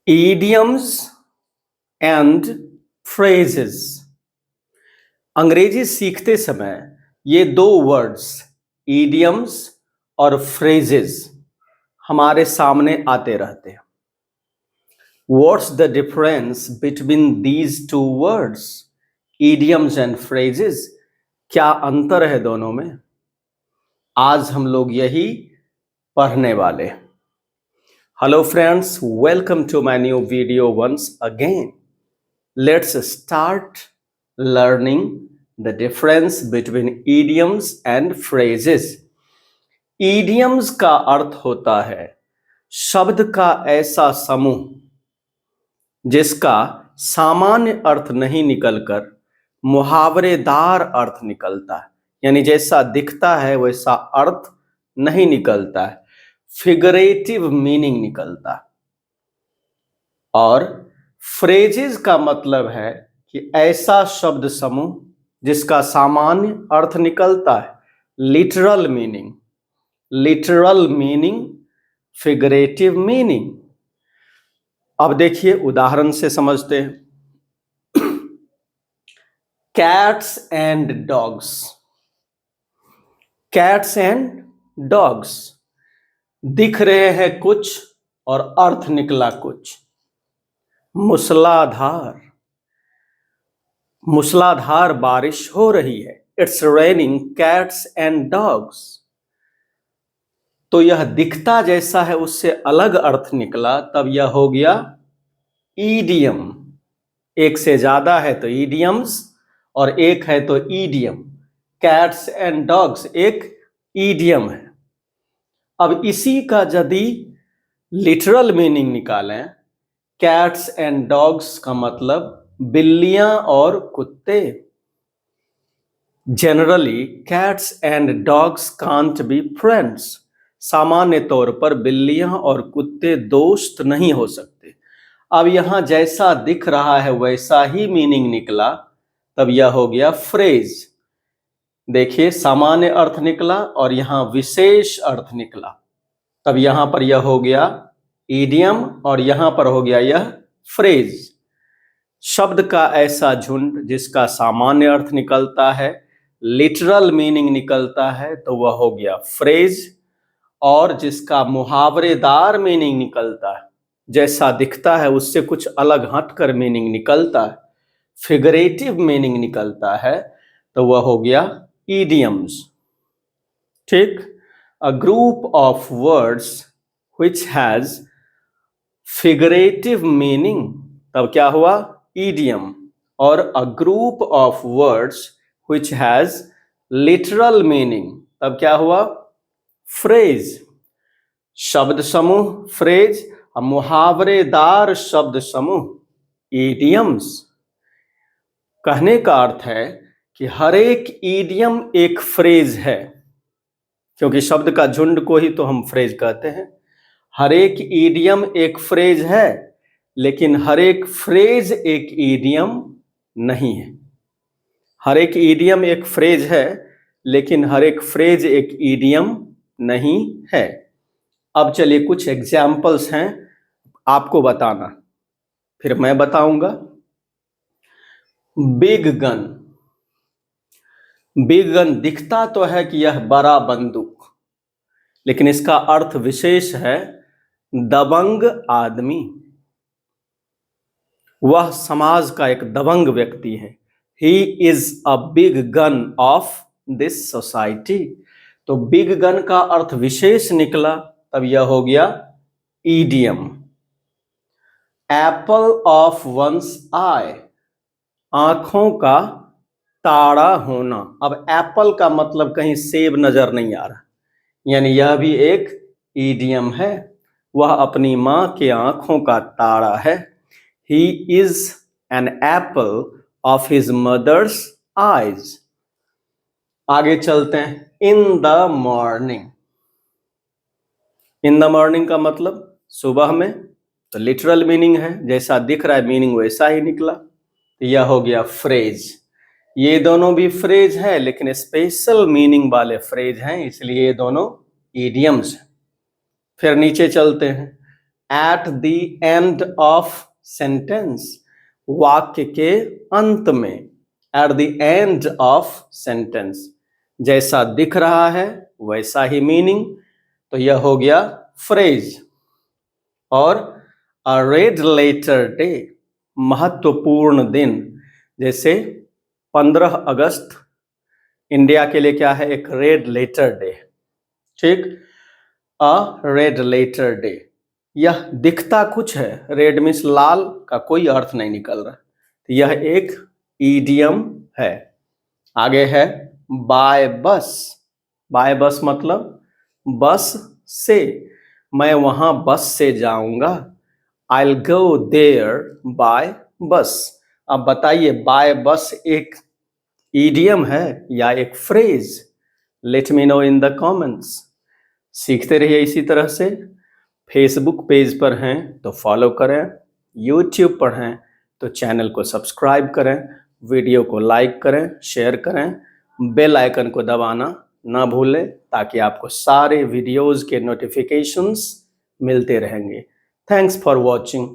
idioms and phrases। अंग्रेजी सीखते समय ये दो वर्ड्स idioms और phrases हमारे सामने आते रहते हैं। What's the difference between these two words, idioms and phrases? क्या अंतर है दोनों में? आज हम लोग यही पढ़ने वाले। Hello friends, welcome to my new video once again. Let's start learning the difference between idioms and phrases. Idioms का अर्थ होता है शब्द का ऐसा समूह जिसका सामान्य अर्थ नहीं निकलकर मुहावरेदार अर्थ निकलता है, यानी जैसा दिखता है वैसा अर्थ नहीं निकलता है, फिगरेटिव मीनिंग निकलता है। और फ्रेजेस का मतलब है कि ऐसा शब्द समूह जिसका सामान्य अर्थ निकलता है, लिटरल मीनिंग, फिगरेटिव मीनिंग। अब देखिए उदाहरण से समझते हैं। कैट्स एंड डॉग्स दिख रहे हैं कुछ और अर्थ निकला कुछ। मूसलाधार बारिश हो रही है। It's raining cats and dogs. तो यह दिखता जैसा है उससे अलग अर्थ निकला, तब यह हो गया ईडियम। एक से ज्यादा है तो ईडियम्स और एक है तो ईडियम। कैट्स एंड डॉग्स एक ईडियम है। अब इसी का यदि लिटरल मीनिंग निकालें, कैट्स एंड डॉग्स का मतलब बिल्लियां और कुत्ते। Generally cats and dogs can't be friends. सामान्य तौर पर बिल्लियां और कुत्ते दोस्त नहीं हो सकते। अब यहां जैसा दिख रहा है वैसा ही मीनिंग निकला, तब यह हो गया फ्रेज। देखिए सामान्य अर्थ निकला और यहां विशेष अर्थ निकला, तब यहां पर यह हो गया ईडियम और यहां पर हो गया यह फ्रेज। शब्द का ऐसा झुंड जिसका सामान्य अर्थ निकलता है, लिटरल मीनिंग निकलता है, तो वह हो गया फ्रेज। और जिसका मुहावरेदार मीनिंग निकलता है, जैसा दिखता है उससे कुछ अलग हटकर मीनिंग निकलता है, फिगरेटिव मीनिंग निकलता है, तो वह हो गया idioms। ठीक। A group of words which has figurative meaning, तब क्या हुआ idiom। और a group of words which has literal meaning, तब क्या हुआ phrase। शब्द समूह फ्रेज, मुहावरेदार शब्द समूह idioms। कहने का अर्थ है कि हर एक ईडियम एक फ्रेज है, क्योंकि शब्द का झुंड को ही तो हम फ्रेज कहते हैं। हर एक ईडियम एक फ्रेज है, लेकिन हर एक फ्रेज एक ईडियम नहीं है। हर एक ईडियम एक फ्रेज है, लेकिन हर एक फ्रेज एक ईडियम नहीं है। अब चलिए कुछ एग्जाम्पल्स हैं, आपको बताना, फिर मैं बताऊंगा। बिग गन दिखता तो है कि यह बड़ा बंदूक, लेकिन इसका अर्थ विशेष है दबंग आदमी। वह समाज का एक दबंग व्यक्ति है। He is a big gun of this society. तो बिग गन का अर्थ विशेष निकला, तब यह हो गया idiom. Apple of one's eye, आंखों का तारा होना। अब एप्पल का मतलब कहीं सेब नजर नहीं आ रहा, यानी यह भी एक ईडियम है। वह अपनी मां के आंखों का तारा है। He is an apple of his mother's eyes। आगे चलते हैं। इन द मॉर्निंग का मतलब सुबह में, तो लिटरल मीनिंग है, जैसा दिख रहा है मीनिंग वैसा ही निकला, तो यह हो गया फ्रेज। ये दोनों भी फ्रेज है, लेकिन स्पेशल मीनिंग वाले फ्रेज हैं, इसलिए ये दोनों इडियम्स हैं। फिर नीचे चलते हैं। At the end of sentence, वाक्य के अंत में, at the end of sentence, जैसा दिख रहा है वैसा ही मीनिंग, तो यह हो गया फ्रेज। और अ रेड लेटर डे, महत्वपूर्ण दिन, जैसे 15 अगस्त इंडिया के लिए क्या है, एक रेड लेटर डे, ठीक। अ रेड लेटर डे, यह दिखता कुछ है, रेड मीन्स लाल का कोई अर्थ नहीं निकल रहा, तो यह एक ईडियम है। आगे है बाय बस, बाय बस मतलब बस से, मैं वहां बस से जाऊंगा, I'll go there by bus। अब बताइए बाय बस एक ईडियम है या एक phrase? Let me know in the comments. सीखते रहिए इसी तरह से। फेसबुक पेज पर हैं तो फॉलो करें, यूट्यूब पर हैं तो चैनल को सब्सक्राइब करें, वीडियो को लाइक करें, शेयर करें, बेल आइकन को दबाना ना भूलें ताकि आपको सारे वीडियोस के नोटिफिकेशंस मिलते रहेंगे। Thanks for watching.